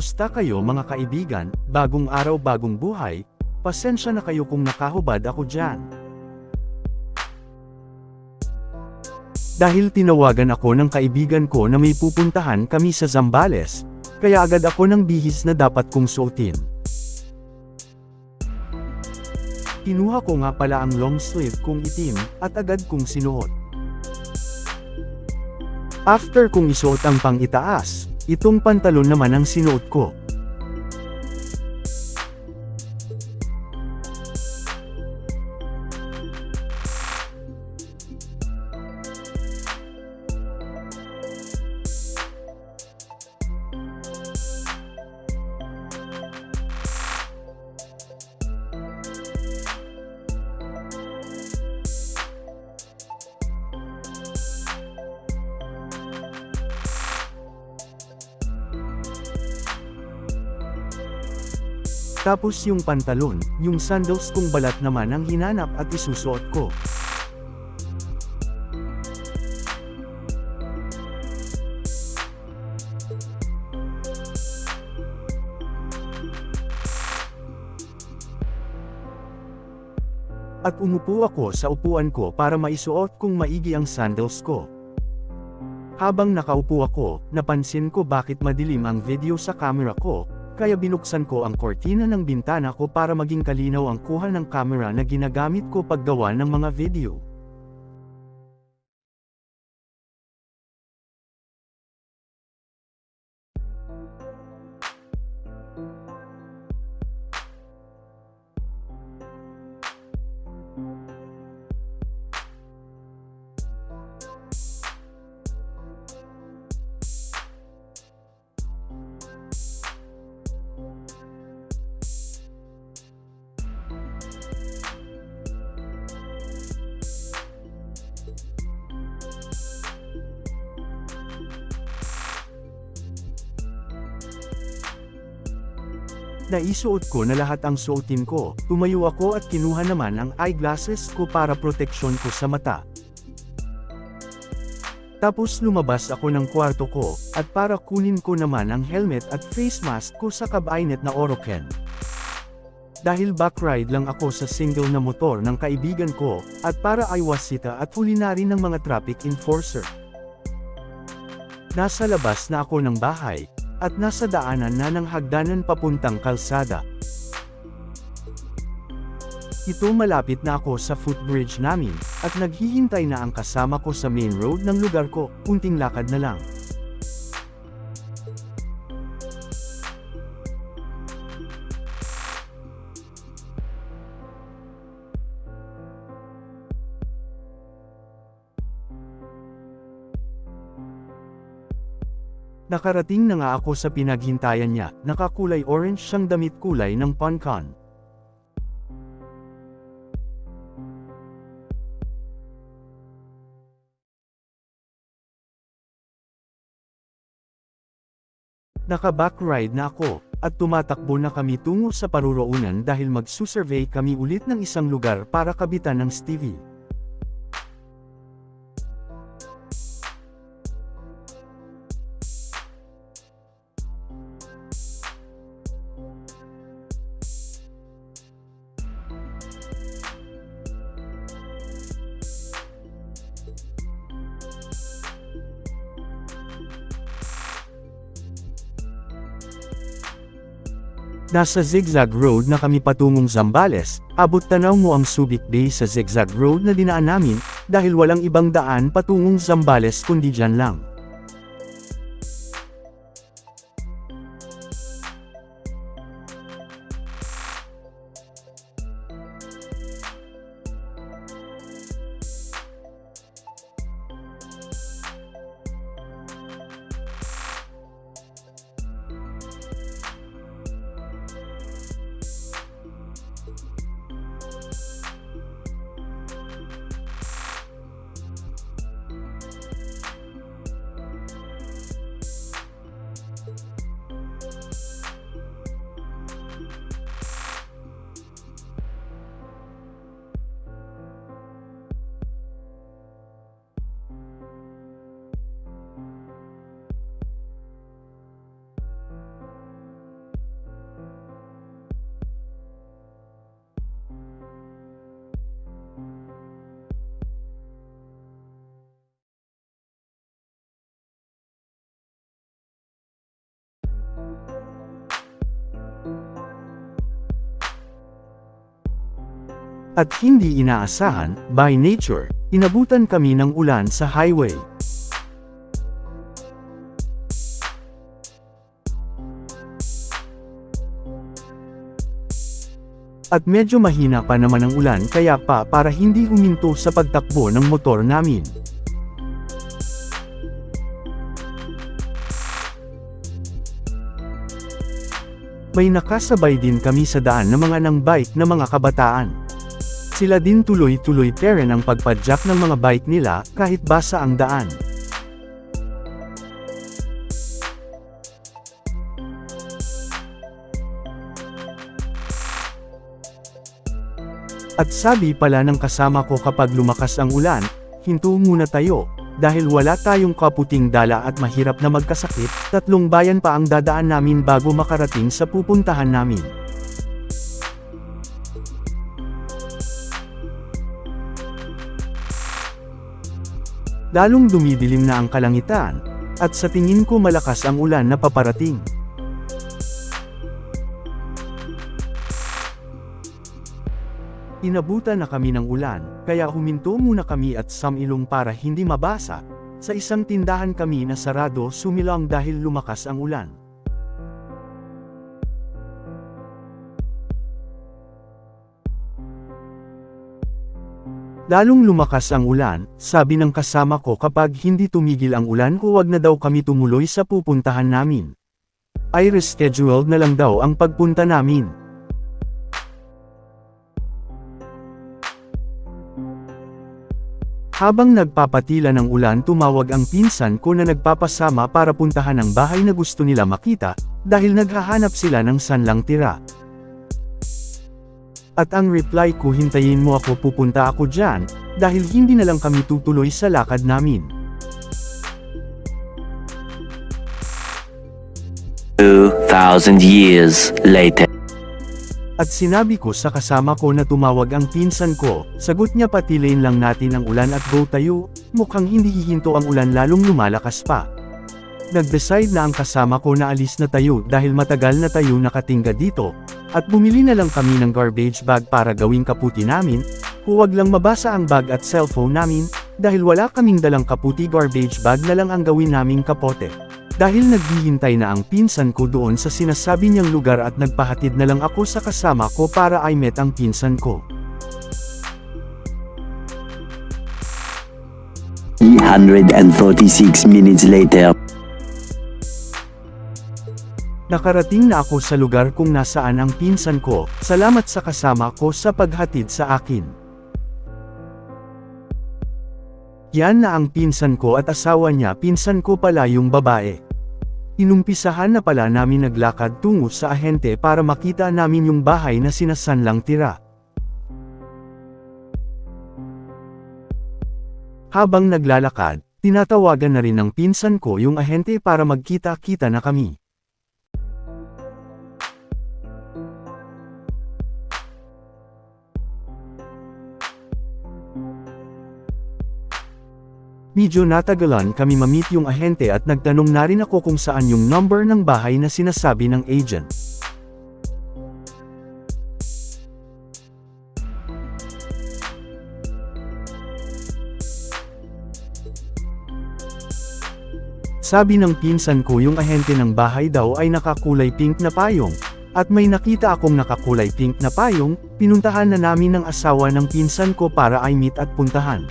Kumusta kayo mga kaibigan, bagong araw bagong buhay, pasensya na kayo kung nakahubad ako dyan. Dahil tinawagan ako ng kaibigan ko na may pupuntahan kami sa Zambales, kaya agad ako ng bihis na dapat kong suotin. Kinuha ko nga pala ang long sleeve kong itim, at agad kong sinuot. After kong isuot ang pang-itaas, itong pantalon naman ang sinuot ko. Tapos yung pantalon, yung sandals kong balat naman ang hinanap at isusuot ko. At umupo ako sa upuan ko para maisuot kong maigi ang sandals ko. Habang nakaupo ako, napansin ko bakit madilim ang video sa camera ko, kaya binuksan ko ang kortina ng bintana ko para maging kalinaw ang kuha ng camera na ginagamit ko paggawa ng mga video. Naisuot ko na lahat ang suotin ko, tumayo ako at kinuha naman ang eyeglasses ko para proteksyon ko sa mata. Tapos lumabas ako ng kwarto ko, at para kunin ko naman ang helmet at face mask ko sa cabinet na Oroken. Dahil backride lang ako sa single na motor ng kaibigan ko, at para aiwasita at huli na rin ng mga traffic enforcer. Nasa labas na ako ng bahay, at nasa daanan na ng hagdanan papuntang kalsada. Ito malapit na ako sa footbridge namin, at naghihintay na ang kasama ko sa main road ng lugar ko, kunting lakad na lang. Nakarating na nga ako sa pinaghintayan niya, nakakulay orange siyang damit kulay ng pancon. Naka-backride na ako, at tumatakbo na kami tungo sa paruroonan dahil magsusurvey kami ulit ng isang lugar para kabitan ng Stevie. Nasa zigzag road na kami patungong Zambales, abot tanaw mo ang Subic Bay sa zigzag road na dinaan namin, dahil walang ibang daan patungong Zambales kundi dyan lang. At hindi inaasahan, by nature, inabutan kami ng ulan sa highway. At medyo mahina pa naman ang ulan kaya para hindi huminto sa pagtakbo ng motor namin. May nakasabay din kami sa daan na mga nang bike na mga kabataan. Sila din tuloy-tuloy pa rin ang pagpadyak ng mga bike nila kahit basa ang daan. At sabi pala ng kasama ko kapag lumakas ang ulan, hinto muna tayo, dahil wala tayong kaputing dala at mahirap na magkasakit, 3 bayan pa ang dadaan namin bago makarating sa pupuntahan namin. Lalong dumidilim na ang kalangitan, at sa tingin ko malakas ang ulan na paparating. Inabutan na kami ng ulan, kaya huminto muna kami at sumilong para hindi mabasa. Sa isang tindahan kami na sarado sumilang dahil lumakas ang ulan. Lalong lumakas ang ulan, sabi ng kasama ko kapag hindi tumigil ang ulan huwag na daw kami tumuloy sa pupuntahan namin. Ay rescheduled na lang daw ang pagpunta namin. Habang nagpapatila ng ulan tumawag ang pinsan ko na nagpapasama para puntahan ang bahay na gusto nila makita, dahil naghahanap sila ng sanlang tira. At ang reply ko hintayin mo ako pupunta ako dyan, dahil hindi na lang kami tutuloy sa lakad namin. 2,000 years later. At sinabi ko sa kasama ko na tumawag ang pinsan ko, sagot niya patilayin lang natin ang ulan at go tayo, mukhang hindi hihinto ang ulan lalong lumalakas pa. Nag-decide na ang kasama ko na alis na tayo dahil matagal na tayo nakatingga dito, at bumili na lang kami ng garbage bag para gawing kaputi namin, huwag lang mabasa ang bag at cellphone namin, dahil wala kaming dalang kaputi garbage bag na lang ang gawin naming kapote. Dahil naghihintay na ang pinsan ko doon sa sinasabi niyang lugar at nagpahatid na lang ako sa kasama ko para I met ang pinsan ko. 346 minutes later. Nakarating na ako sa lugar kung nasaan ang pinsan ko, salamat sa kasama ko sa paghatid sa akin. Yan na ang pinsan ko at asawa niya pinsan ko pala yung babae. Inumpisahan na pala namin naglakad tungo sa ahente para makita namin yung bahay na sinasanlang tira. Habang naglalakad, tinatawagan na rin ng pinsan ko yung ahente para magkita-kita na kami. Medyo natagalan kami ma-meet yung ahente at nagtanong na rin ako kung saan yung number ng bahay na sinasabi ng agent. Sabi ng pinsan ko yung ahente ng bahay daw ay nakakulay pink na payong, at may nakita akong nakakulay pink na payong, pinuntahan na namin ng asawa ng pinsan ko para I meet at puntahan.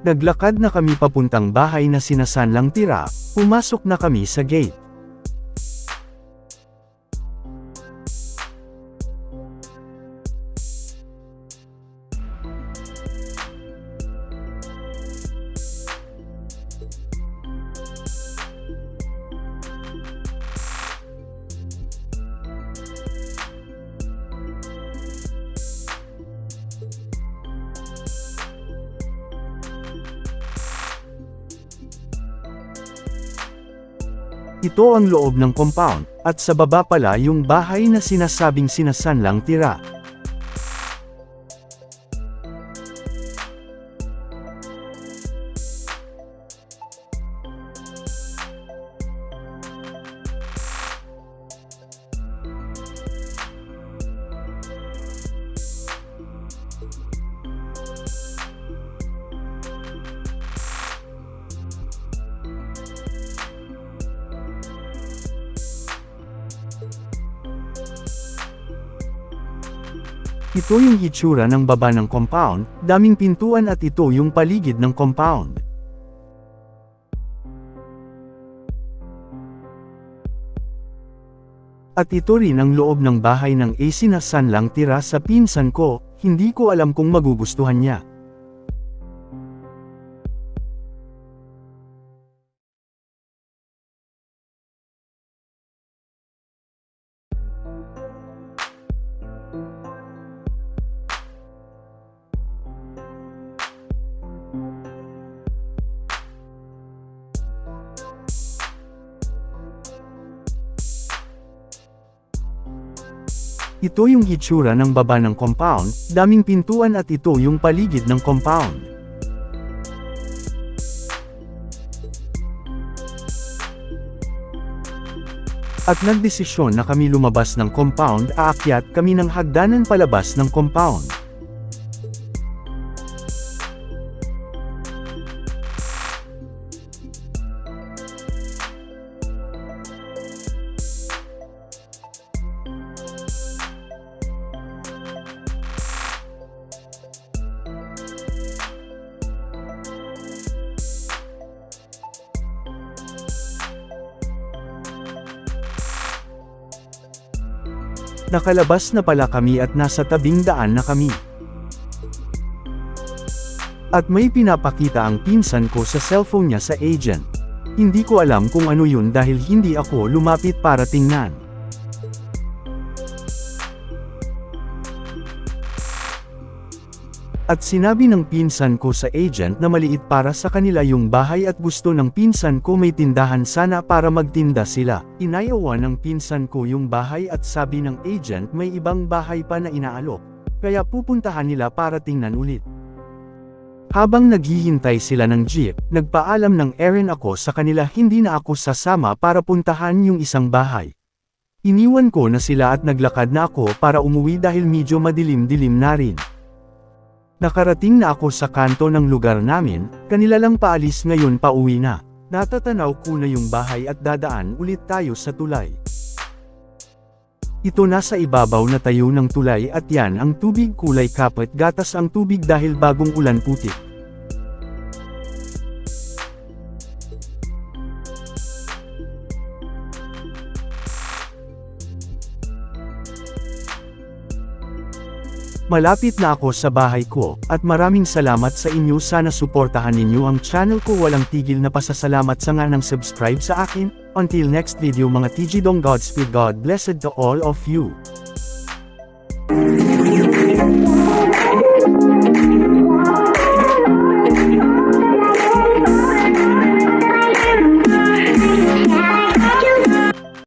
Naglakad na kami papuntang bahay na sinasanlang tira, pumasok na kami sa gate. Ito ang loob ng compound, at sa baba pala yung bahay na sinasabing sinasanlang tira. Ito yung itsura ng baba ng compound, daming pintuan at ito yung paligid ng compound. At ito rin ang loob ng bahay ng AC na sanlang tira sa pinsan ko, hindi ko alam kung magugustuhan niya. Ito yung itsura ng baba ng compound, daming pintuan at ito yung paligid ng compound. At nagdesisyon na kami lumabas ng compound, aakyat kami ng hagdanan palabas ng compound. Nakalabas na pala kami at nasa tabing daan na kami. At may pinapakita ang pinsan ko sa cellphone niya sa agent. Hindi ko alam kung ano yun dahil hindi ako lumapit para tingnan. At sinabi ng pinsan ko sa agent na maliit para sa kanila yung bahay at gusto ng pinsan ko may tindahan sana para magtinda sila. Inayawan ng pinsan ko yung bahay at sabi ng agent may ibang bahay pa na inaalok, kaya pupuntahan nila para tingnan ulit. Habang naghihintay sila ng jeep, nagpaalam ng Erin ako sa kanila hindi na ako sasama para puntahan yung isang bahay. Iniwan ko na sila at naglakad na ako para umuwi dahil medyo madilim-dilim na rin. Nakarating na ako sa kanto ng lugar namin, kanila lang paalis ngayon pauwi na. Natatanaw ko na yung bahay at dadaan ulit tayo sa tulay. Ito nasa ibabaw na tayo ng tulay at yan ang tubig kulay kapat gatas ang tubig dahil bagong ulan putik. Malapit na ako sa bahay ko, at maraming salamat sa inyo sana suportahan ninyo ang channel ko walang tigil na pasasalamat sa nga ng subscribe sa akin, until next video mga TG Dong Godspeed God blessed to all of you.